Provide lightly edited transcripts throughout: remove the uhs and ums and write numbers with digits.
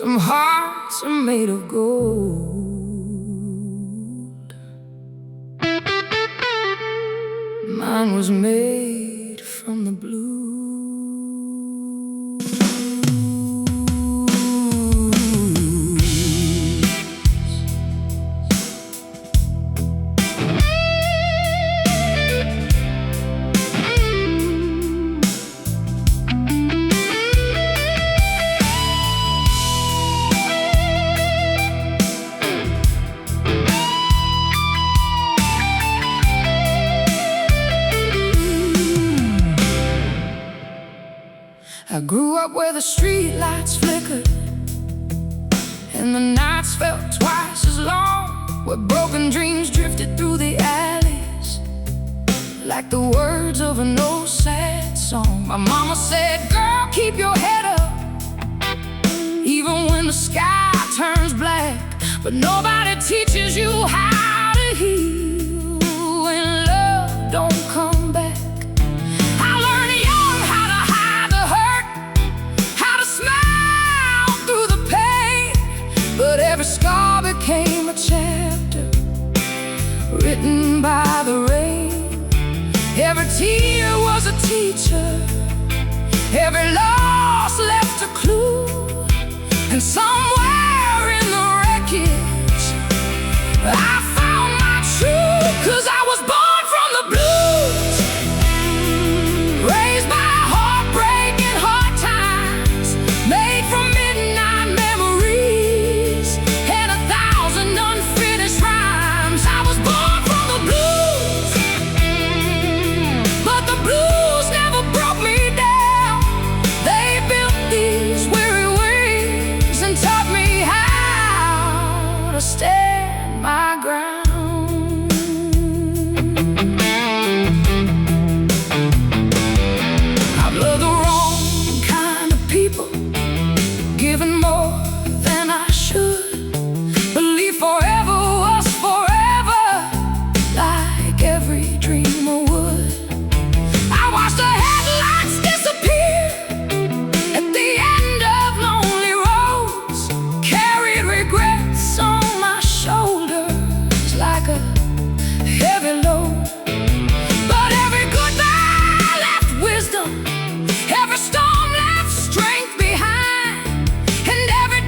Some hearts are made of gold. Mine was made from the blue. I grew up where the street lights flickered and the nights felt twice as long, where broken dreams drifted through the alleys like the words of an old sad song. My mama said, girl, keep your head up even when the sky turns black. But nobody teaches you how to heal when love don't come back. Every scar became a chapter written by the rain. Every tear was a teacher, every loss left a clue. And somewhere in the wreckage I found my truth. 'Cause I was born from the blues, raised by heartbreak and hard times, made from midnight memories and 1,000 unfinished rhymes. I was born from the blues, but the blues never broke me down. They built these weary wings and taught me how to stand my ground. I've loved the wrong kind of people, given more than I should. Believe forever was forever, like every dreamer would. I watched the headlights disappear at the end of lonely roads, carried regrets on my shoulders like a heavy load. But every goodbye left wisdom, every storm left strength behind, and every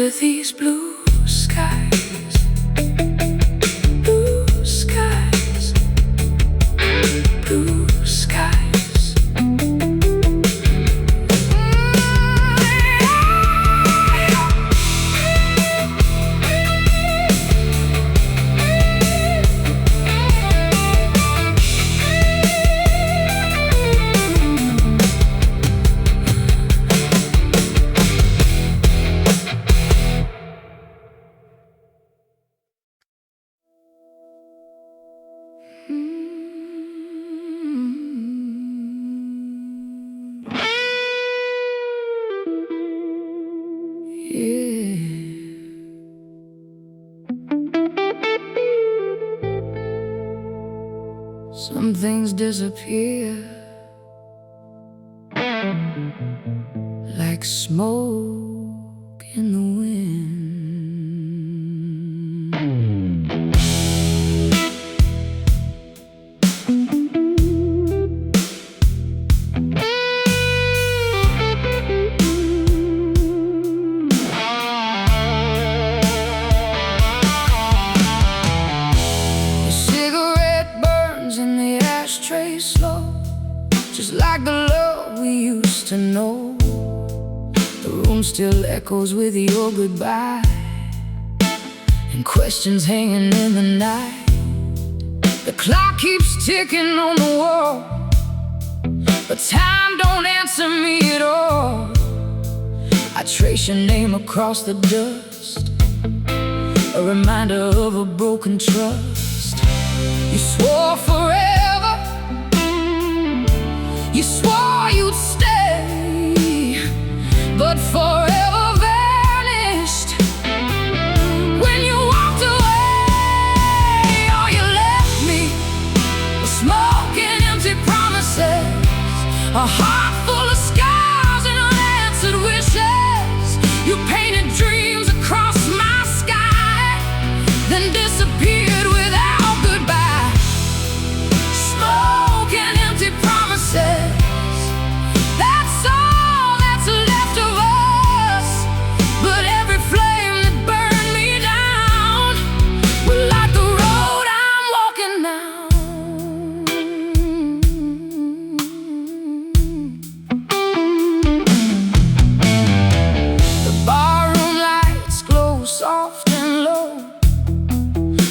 under these blue skies. Blue skies. Blue skies. Some things disappear like smoke in the wind. Slow, just like the love we used to know. The room still echoes with your goodbye, and questions hanging in the night. The clock keeps ticking on the wall, but time don't answer me at all. I trace your name across the dust, a reminder of a broken trust. You swore forever, you swore you'd stay, but forever vanished when you walked away. Oh, you left me with smoke and empty promises, a heart full of scars and unanswered wishes. You painted dreams across my sky, then disappeared without goodbye. Smoke and empty promises, that's all that's left of us. But every flame that burned me down will light the road I'm walking now. The barroom lights glow soft and low,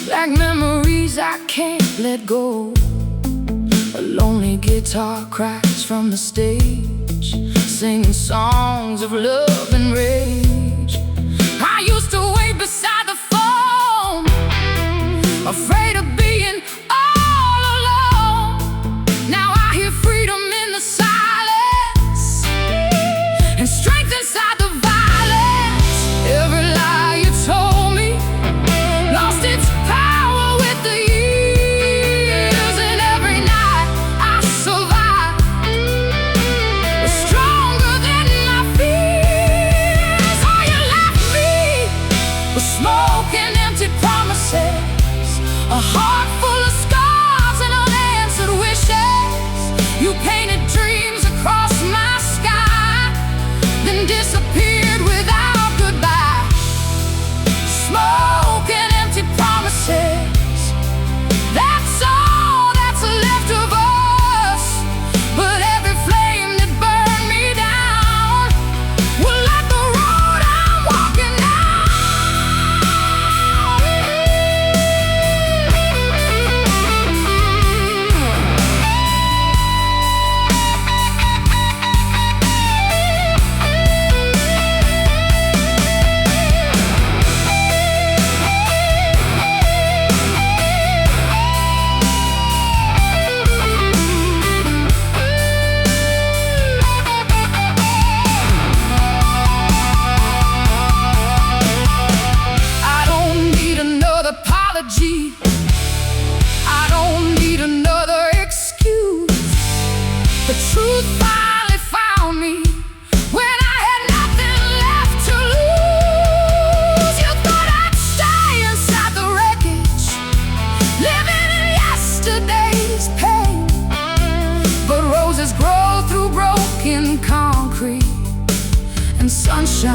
like memories I can't let go. A lonely guitar cries from the stage, singing songs of love and rage. I used to wait beside the phone, afraid of being all alone. Now I hear freedom in the silence, and strength inside the violence. Every lie you told me lost its power with the years, and every night I survived was stronger than my fears. Oh, you left me with smoke and empty promises, a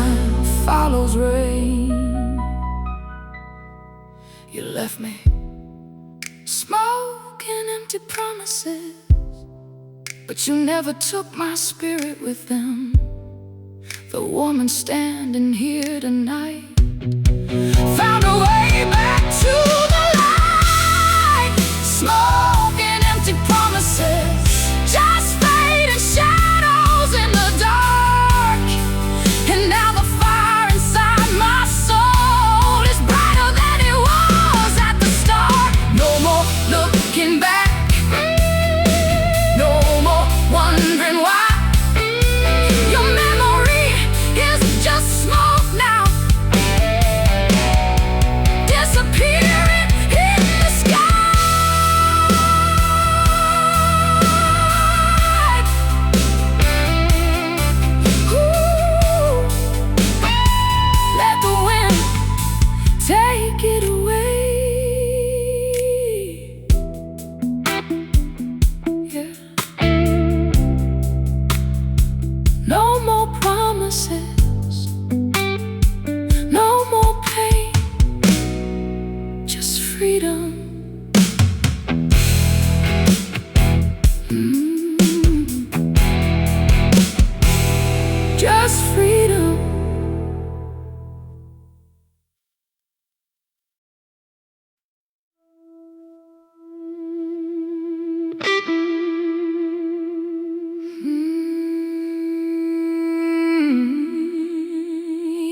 sunshine follows rain. You left me smoking empty promises, but you never took my spirit with them. The woman standing here tonight found a way back to the light. Smoking empty promises, just fading shadows in the dark. And now the fire inside my soul is brighter than it was at the start. No more looking back, no more wondering why. Your memory is just smoke now, disappearing in the sky. Ooh, let the wind take it away. Yeah. No more promises, no more pain, just freedom. Just freedom.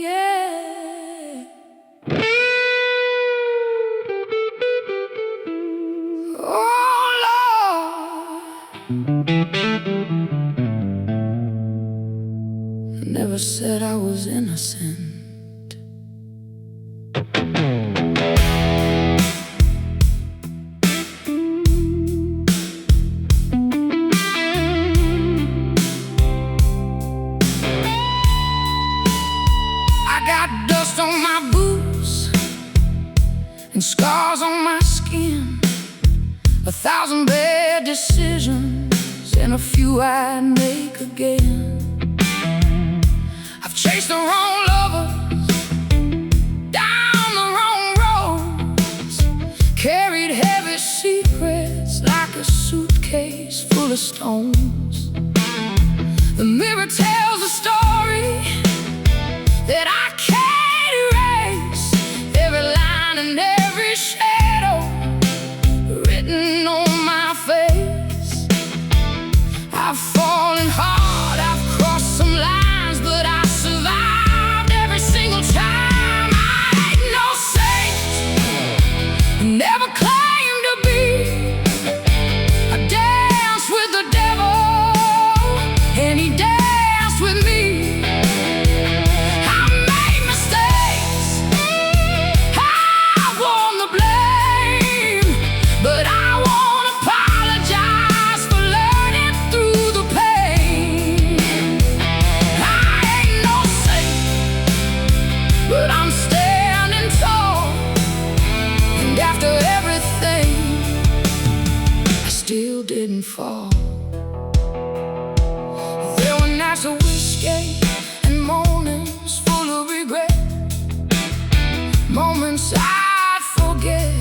Yeah. Oh Lord, I never said I was innocent. I got dust on my boots and scars on my skin, 1,000 bad decisions and a few I'd make again. I've chased the wrong lovers down the wrong roads, carried heavy secrets like a suitcase full of stones. The mirror tells a story that I can't erase, every line and every shadow written on my face. I've fallen hard, I've crossed some lines, but I survived every single time. I ain't no saint, never claimed to be. I danced with the devil and he danced with me. I made mistakes, I want the blame, but I won't apologize for learning through the pain. I ain't no saint, but I'm standing tall. And after everything, I still didn't fall. There were nights of whiskey and mornings full of regret, moments I'd forget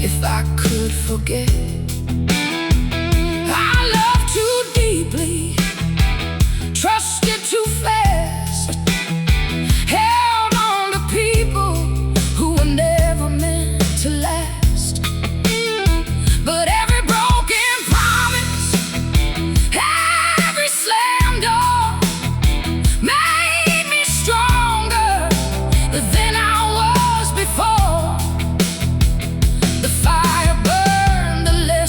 if I could forget. I loved too deeply, trusted too fast, held on to people who were never meant to last. But every broken promise, every slam door made me stronger than I was before. The fire burned, the less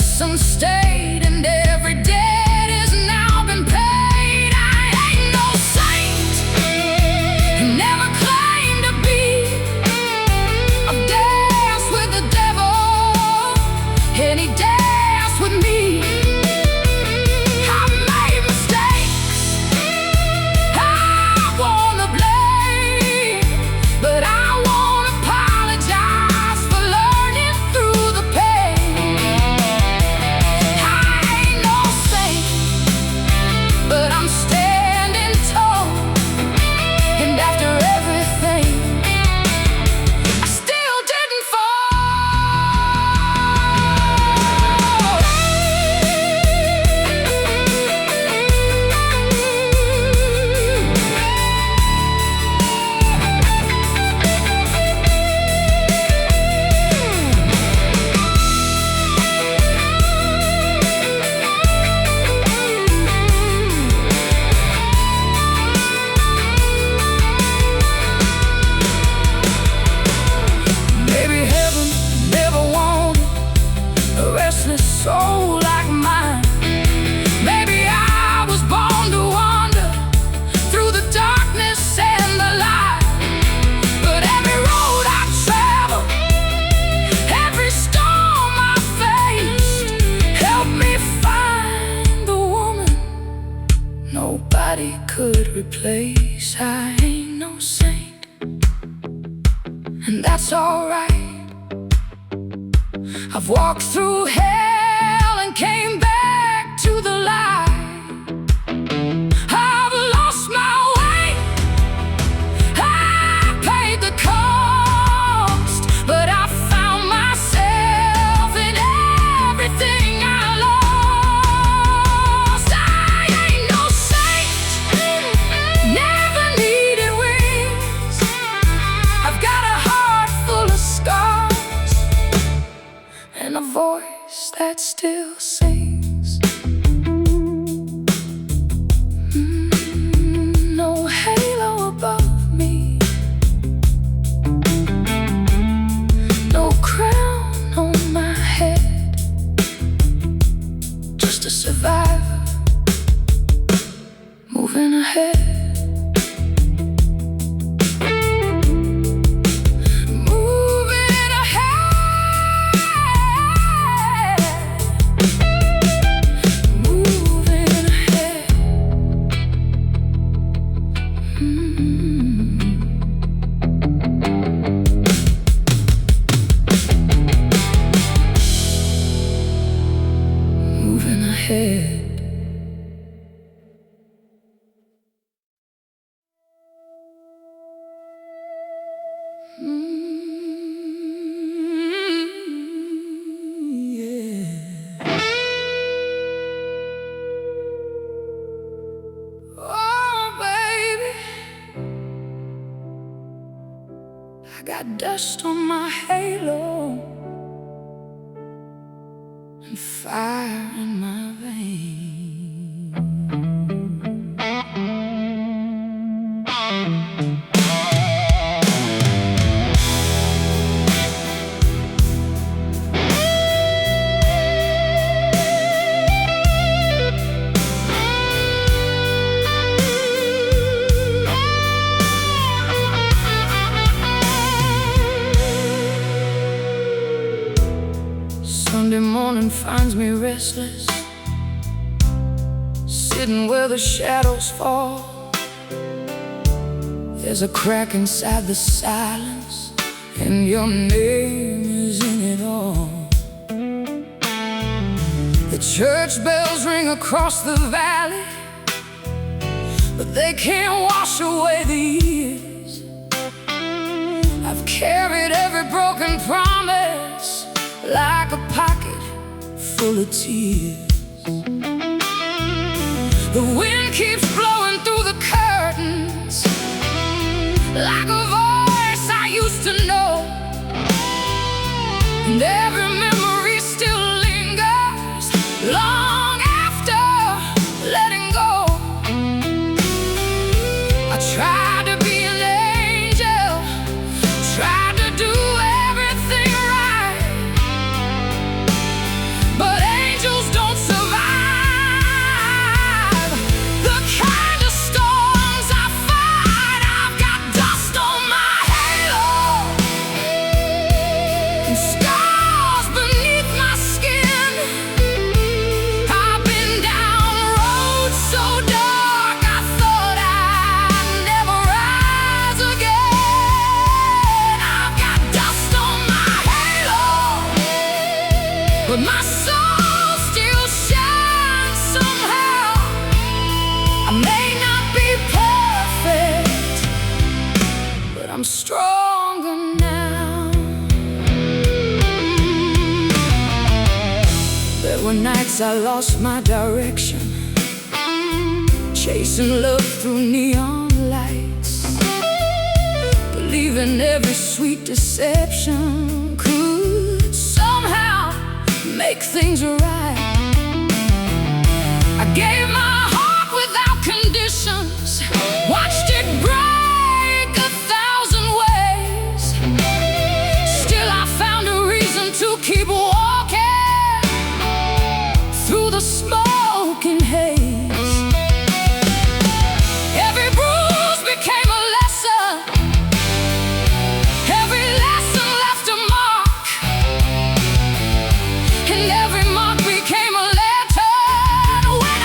saint, and that's alright. I've walked through hell and came back to the light. I've lost my way, I paid the cost, but I found myself in everything I lost. I ain't no saint, never needed wings. I've got a heart full of scars and a voice that still sings. No halo above me, no crown on my head, just a survivor moving ahead. I got dust on my halo and fire in my veins. Sunday morning finds me restless, sitting where the shadows fall. There's a crack inside the silence, and your name is in it all. The church bells ring across the valley, but they can't wash away the years. I've carried every broken promise like a pocket full of tears. The wind keeps blowing through the curtains like a voice I used to know, and every memory still lingers long after letting go. I tried to be an angel, tried to do everything right, but angels don't survive the kind of storms I fight. I've got dust on my halo and scars beneath my skin. I've been down roads so dark I thought I'd never rise again. I've got dust on my halo, but my soul still shines somehow. I may not be perfect, but I'm stronger now. There were nights I lost my direction, chasing love through neon lights, believing every sweet deception could somehow make things right. I gave my heart without conditions, watched it break 1,000 ways. Still I found a reason to keep walking through the smoke and haze. Every bruise became a lesson, every lesson left a mark, and every mark became a letter when I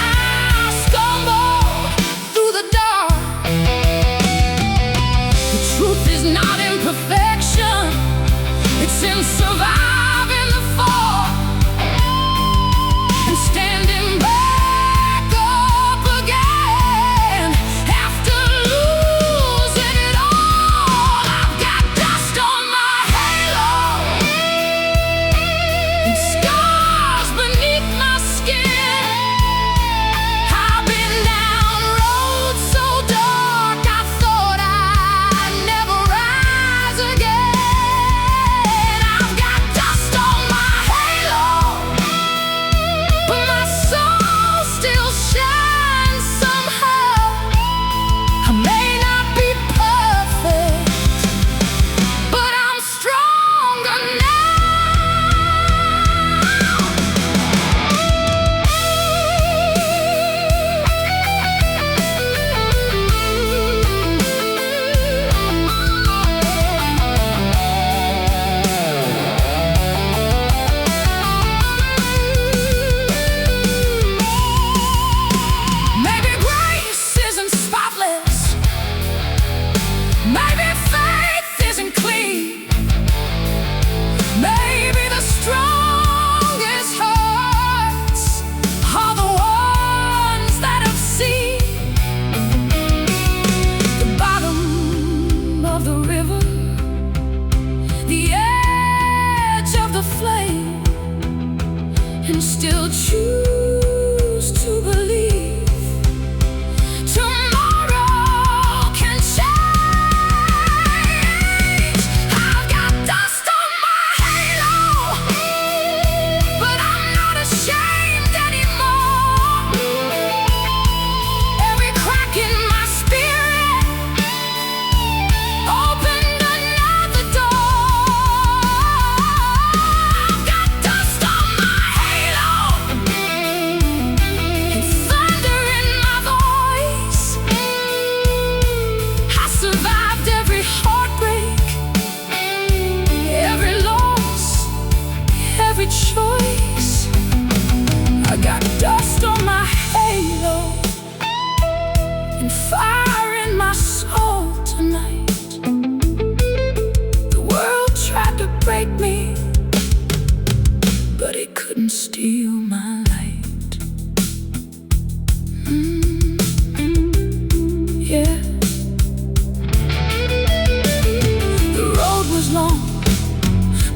long.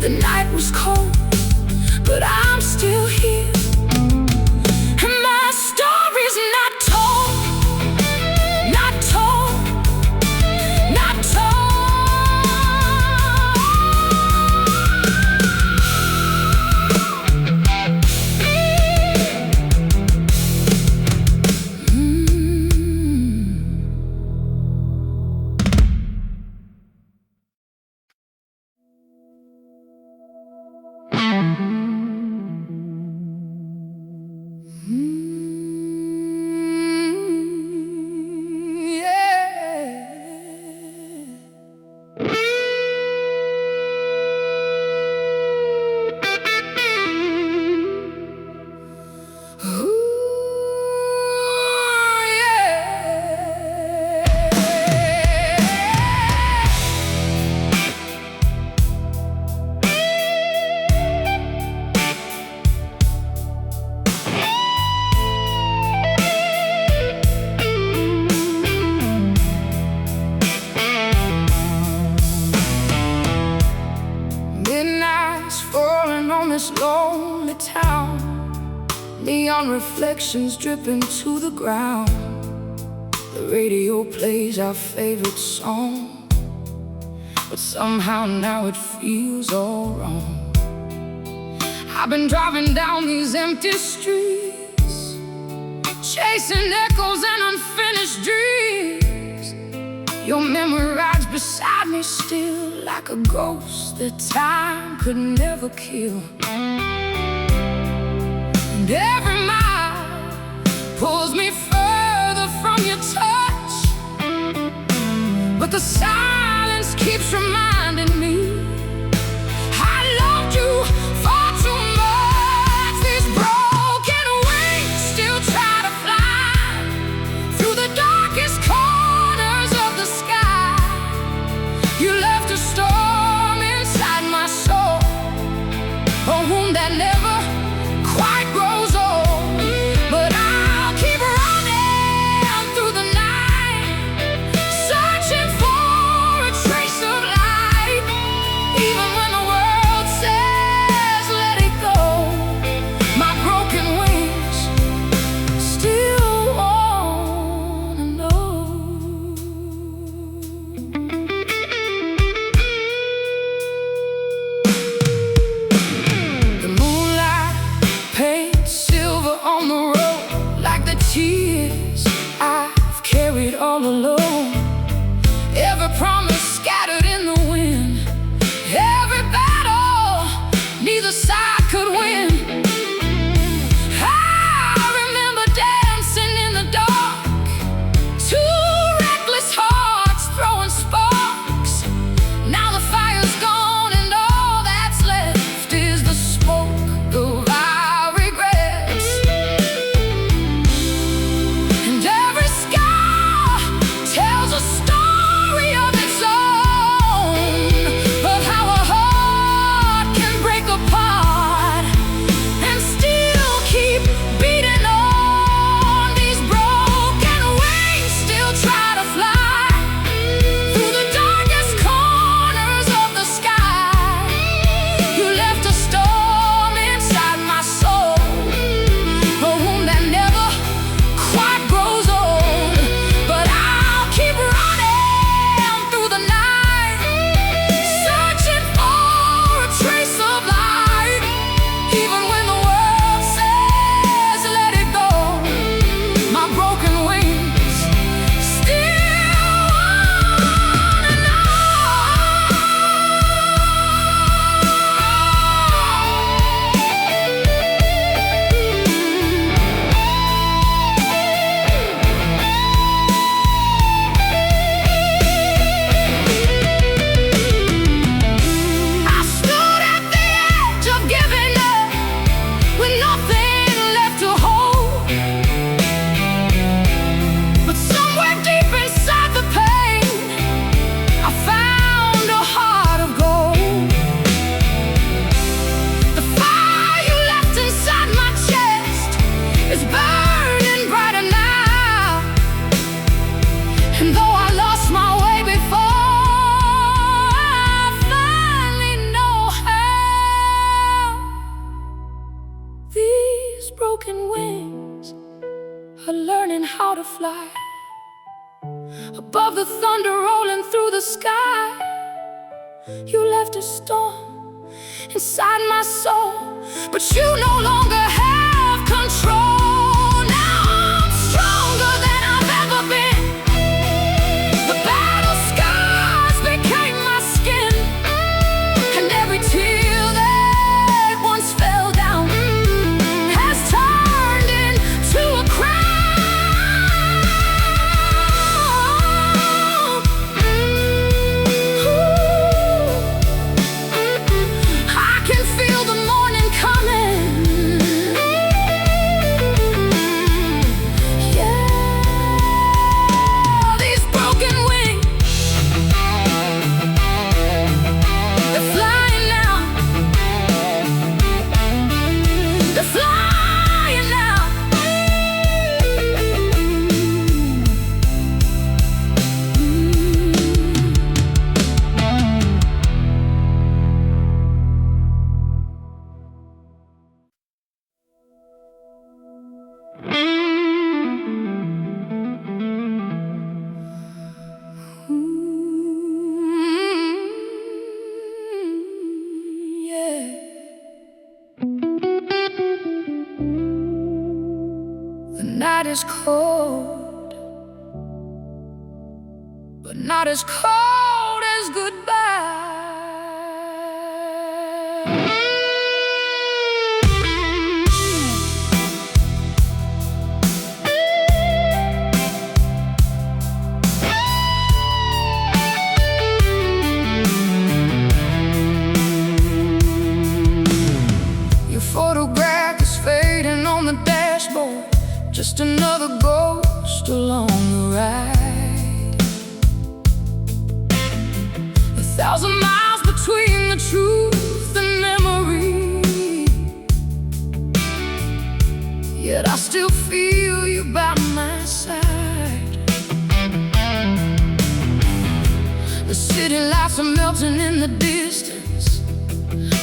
The night was cold, but I'm still here. And my story's not told, not told, not told. Lonely town, neon reflections dripping to the ground. The radio plays our favorite song, but somehow now it feels all wrong. I've been driving down these empty streets, chasing echoes and unfinished dreams. Your memory rides beside me still, like a ghost that time could never kill. And every mile pulls me further from your touch, but the silence keeps reminding me I loved you far too much. These broken wings still try to fly through the darkest corners of the sky. You left a storm inside my soul, a wound that never quite grows old. But I'll keep running through the night, searching for a trace of light. You left a storm inside my soul, but you no longer have control. Now I'm stronger than I've ever been. The battle scars became my skin, and every tear that once fell down has turned into a crown. I can feel the morning coming. Yeah, these broken wings, they're flying now. They're flying now. Yeah. The night is cold, but not as cold as goodbye. Your photograph is fading on the dashboard, just another ghost along the ride. 1,000 miles between the truth and memory, yet I still feel you by my side. The city lights are melting in the distance,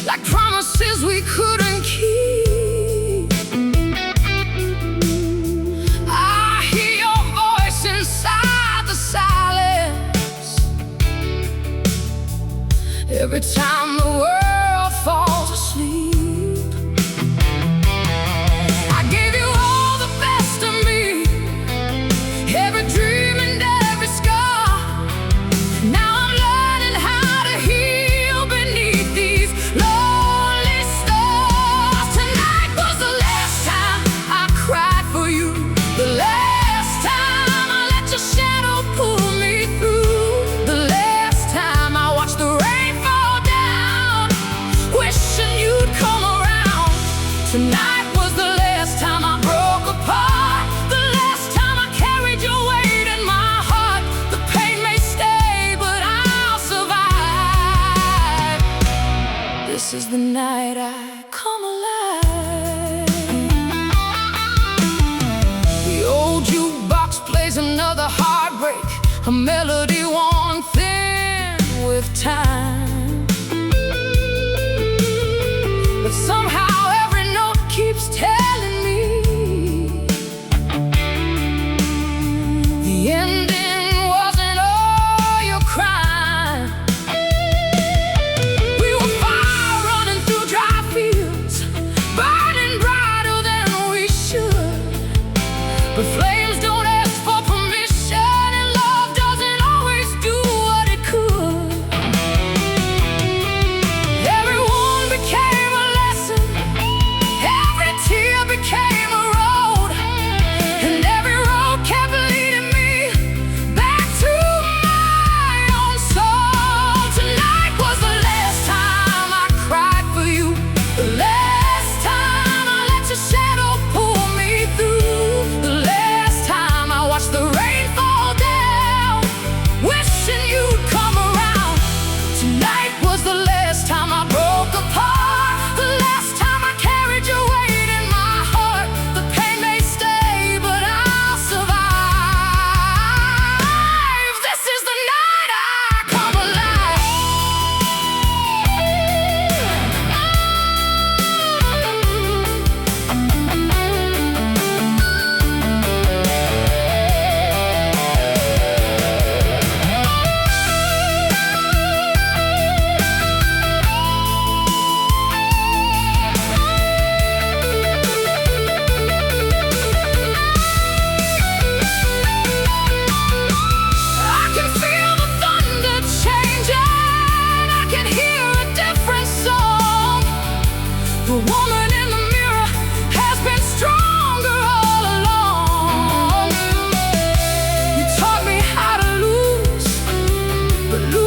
like promises we couldn't keep. I hear your voice inside the silence every time the world falls asleep. I gave you all the best of me, every dream and every scar. Now I'm learning how to heal beneath these lonely stars. Tonight was the last time I cried for you, the last time I let your shadow pull me through, the last time I watched the rain fall down, wishing you'd come around. Tonight was the last time I broke apart, the last time I carried your weight in my heart. The pain may stay, but I'll survive. This is the night I come alive. The old jukebox plays another heartbreak, a melody worn thin with time. But somehow every note keeps telling me the ending wasn't all your crime. We were fire running through dry fields, burning brighter than we should. But flames don't ask for permission, and love doesn't always do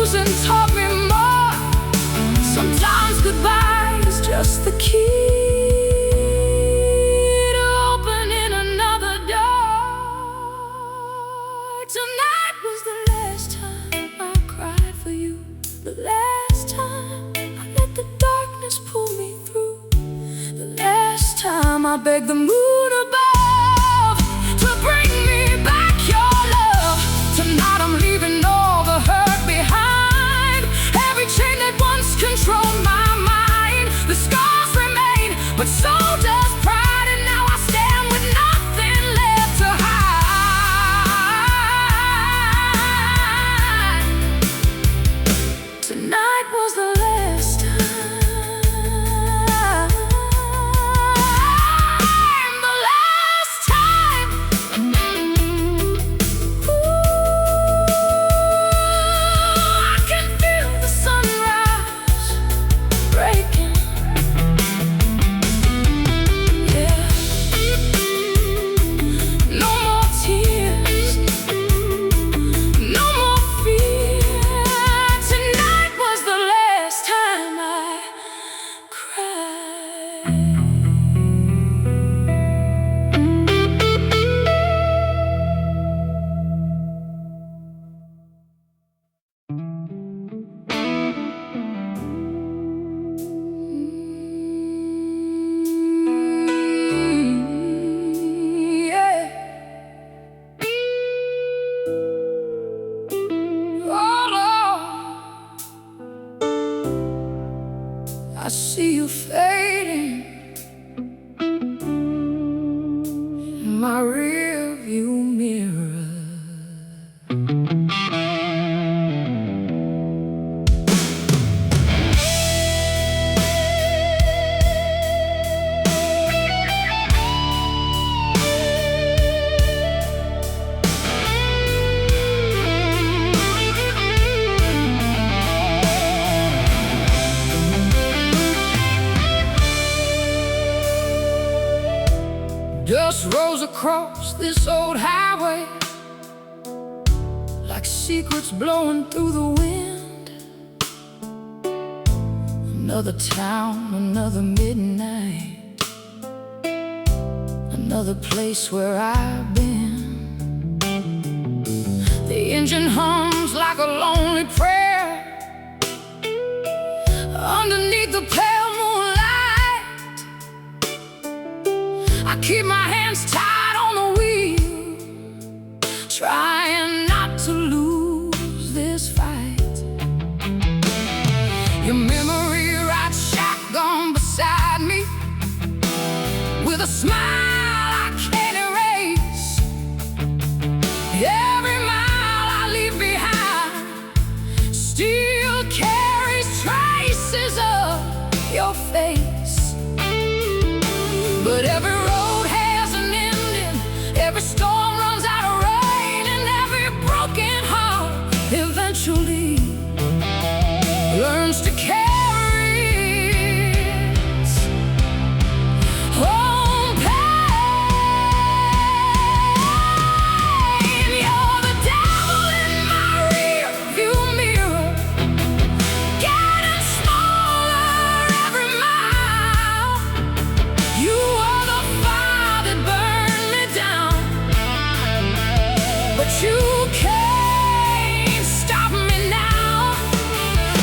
lose and taught me more. Sometimes goodbye is just the key to opening another door. Tonight was the last time I cried for you, the last time I let the darkness pull me through, the last time I begged the moon above to bring me back your love. Tonight I'm leaving all the hurt behind, every chain that once controlled my mind. The scars remain, but so does pride, and now I stand with nothing left to hide. Tonight was the last time, the last time. Ooh, I can feel the sunrise breaking. Yeah. No more tears, no more fear. Tonight was the last time I cried. Yeah. Oh Lord, I see you fading in my rearview mirror. Dust rolls across this old highway like secrets blowing through the wind. Another town, another midnight, another place where I've been. The engine hums like a lonely prayer underneath the pale moonlight. I keep my hands tied on the wheel, trying not to lose this fight. Your memory rides shotgun beside me with a smile I can't erase. Every mile I leave behind still carries traces of your face. But every road has an ending, every storm runs out of rain, and every broken heart eventually learns to carry its own pain. You're the devil in my rearview mirror, getting smaller every mile. You are the fire that burned me down, but you can't stop me now.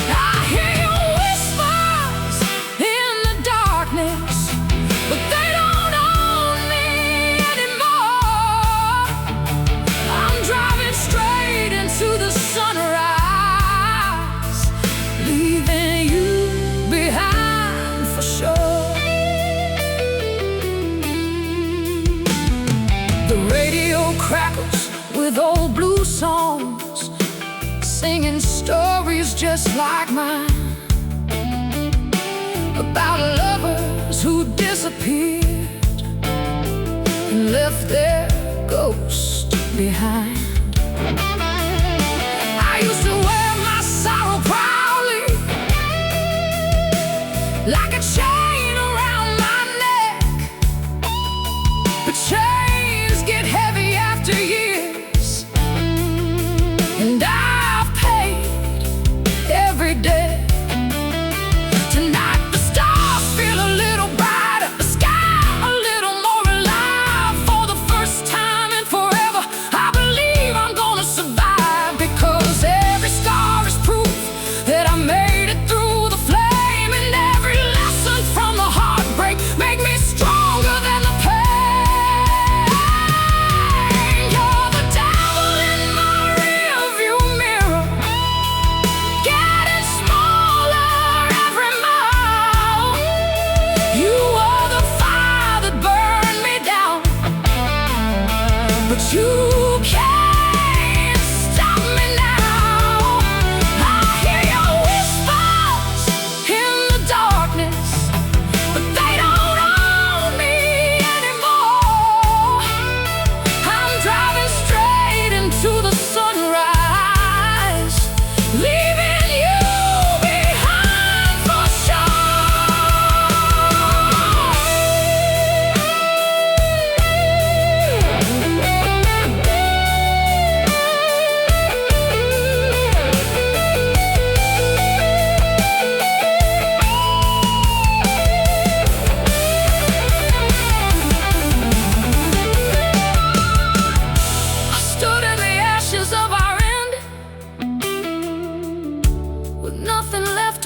I hear your whispers in the darkness, but they don't own me anymore. I'm driving straight into the sunrise, leaving you behind for sure. The radio crackles with old blue songs, singing stories just like mine, about lovers who disappeared and left their ghost behind. I used to wear my sorrow proudly, like a chain around my neck. But chains get heavy after years, and I've paid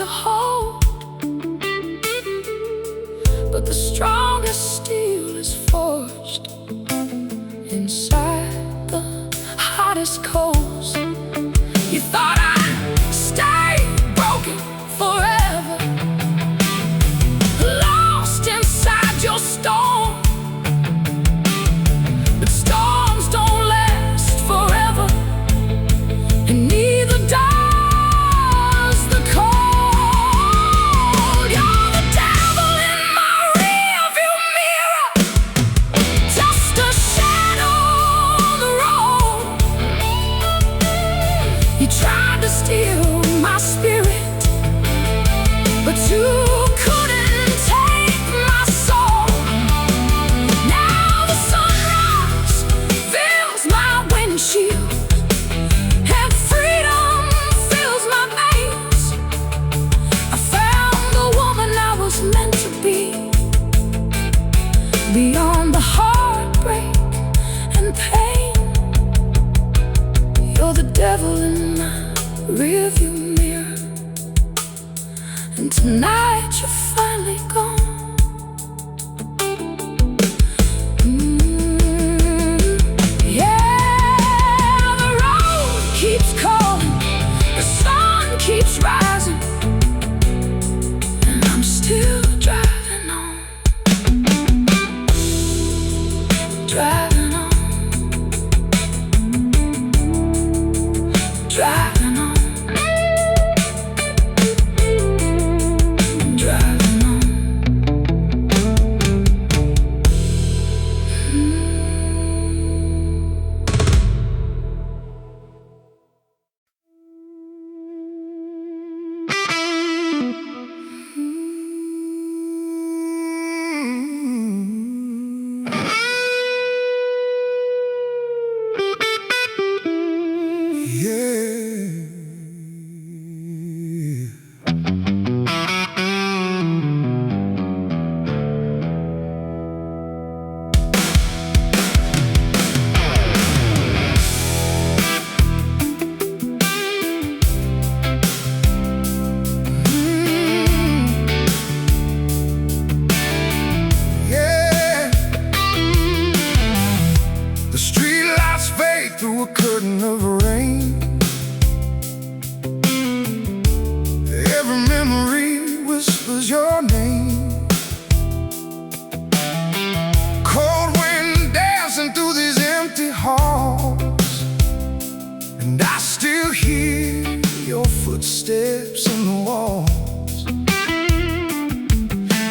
to hold, but the strongest steel is forged inside the hottest coals. You thought I'd stay broken forever, lost inside your storm, but storms don't last forever, and neither does the cold. You're the devil in my rearview mirror, just a shadow on the road. You tried to steal my spirit, but you couldn't take my soul. Now the sunrise fills my windshield, and freedom fills my veins. I found the woman I was meant to be, beyond the heartbreak and pain. You're the devil in my rearview mirror, and tonight you're finally gone. Yeah, the road keeps calling, the sun keeps rising, and I'm still driving on, driving on, driving on, driving on. The streetlights fade through a curtain of rain. Every memory whispers your name. Cold wind dancing through these empty halls, and I still hear your footsteps in the walls.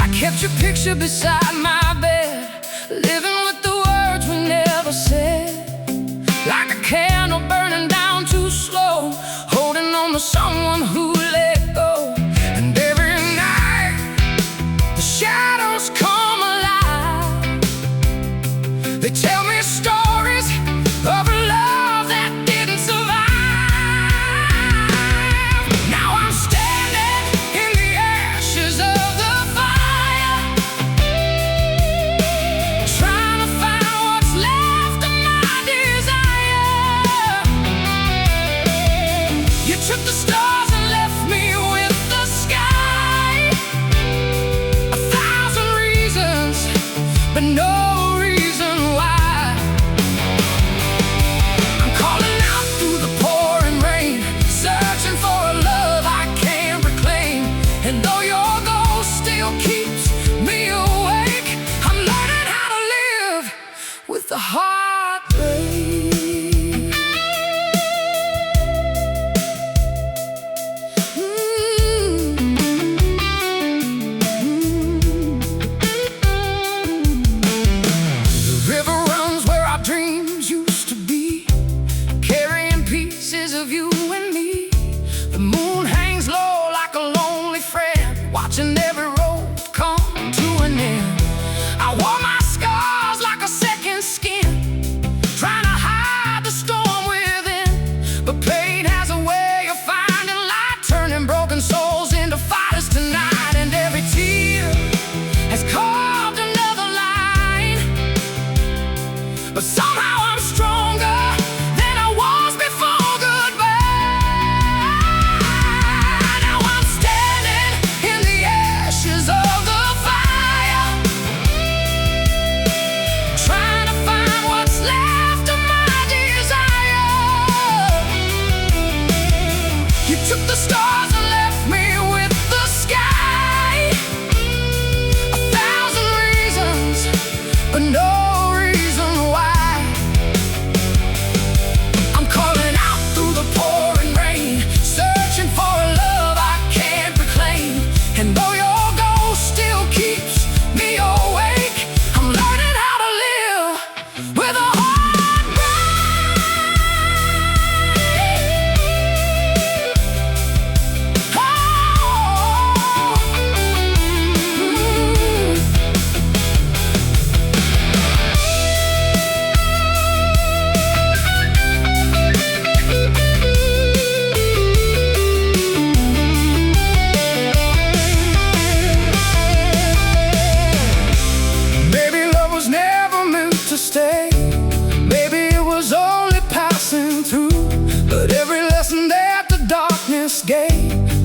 I kept your picture beside my bed, living with the words we never said, like a candle burning down too slow, holding on to someone who let go. And every night the shadows come alive. They tell me stories of a love that didn't survive. Now I'm standing in the ashes of the fire,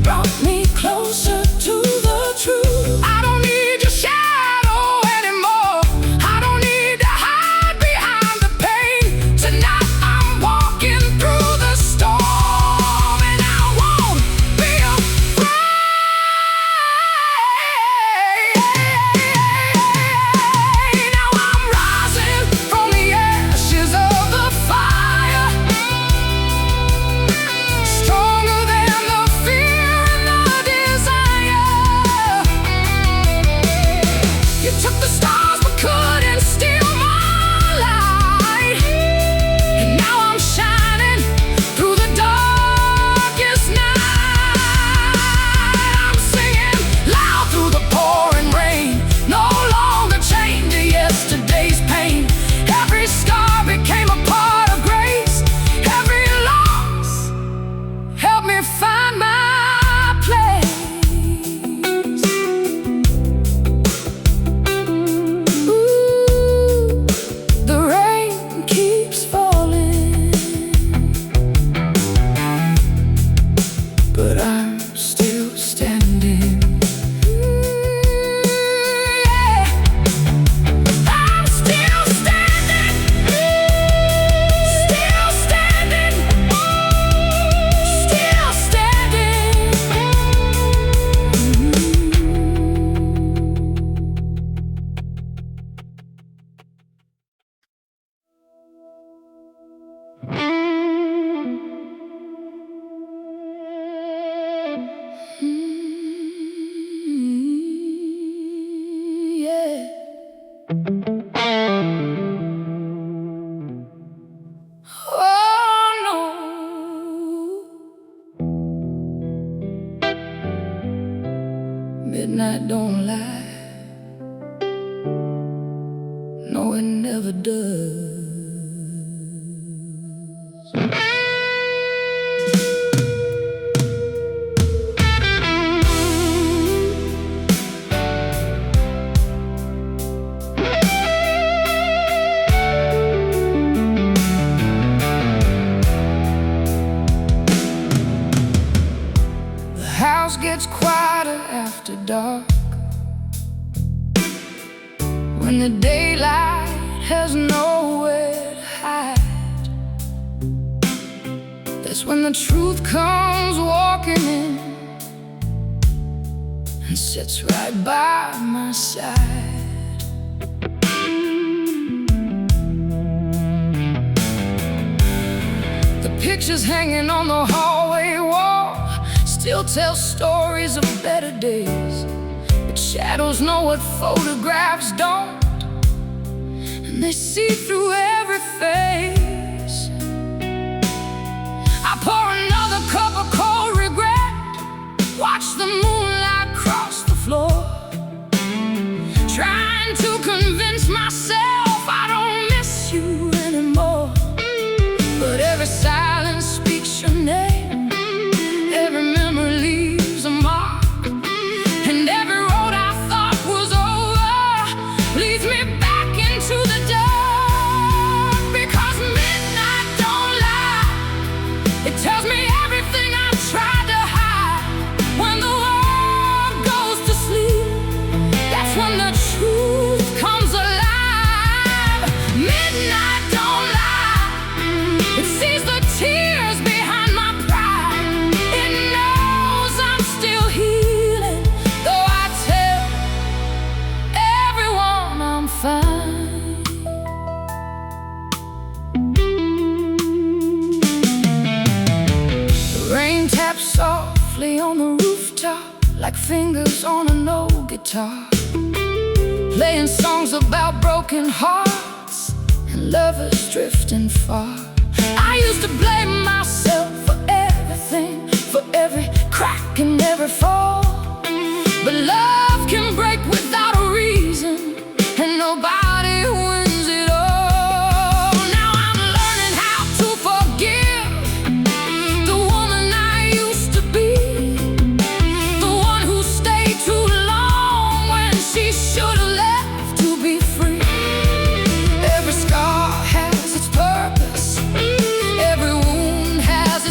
brought me closer to the truth. I don't need your shadow anymore. I don't need to hide behind the pain. Tonight I'm walking through the storm, and I won't be afraid. Now I'm rising from the ashes of the fire, stronger than the fear and the desire. You took the stars but couldn't steal my light, and now I'm shining through the darkest night. I'm singing loud through the pouring rain, no longer chained to yesterday's pain. Every scar became a part of grace. Every loss helped me find my place. Ooh, the rain keeps falling, but I'm still standing. Yeah. I'm still standing, still standing, still standing. Yeah. Oh no, midnight don't lie. No, it never does. The house gets quieter after dark, when the daylight has nowhere to hide. That's when the truth comes walking in and sits right by my side. The pictures hanging on the hallway wall still tell stories of better days, but shadows know what photographs don't, and they see through every face. I pour another cup of cold regret, watch the moonlight cross the floor, trying to convince myself I don't miss you anymore. But every silence speaks your name, every memory leaves a mark, and every road I thought was over leads me back into the dark. Because midnight don't lie, it tells me everything I've tried to hide. When the world goes to sleep, that's when the truth comes alive. Midnight don't lie, it sees the tears behind my pride. It knows I'm still healing, though I tell everyone I'm fine. The rain taps softly on the rooftop like fingers on an old guitar, playing songs about broken hearts and lovers drifting far. I used to blame myself for everything, for every crack and every fall, but love can break without a reason, and nobody wins it all. Now I'm learning how to forgive the woman I used to be, the one who stayed too long when she should have left to be free. Every scar has its purpose, every wound has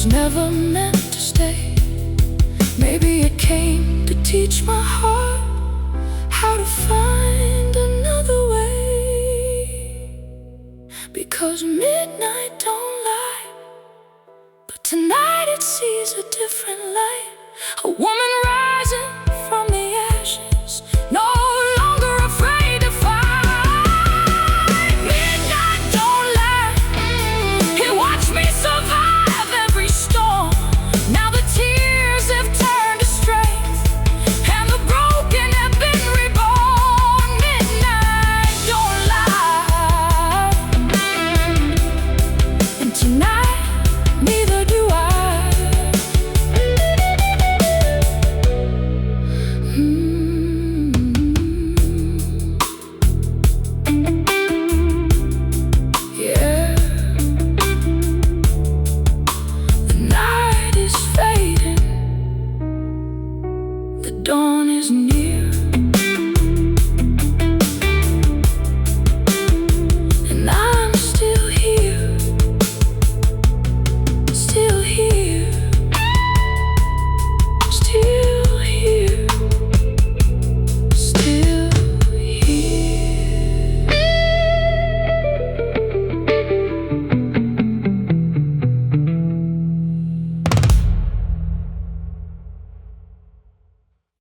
was never meant to stay. Maybe it came to teach my heart how to find another way. Because midnight don't lie, but tonight it sees a different light. A woman rising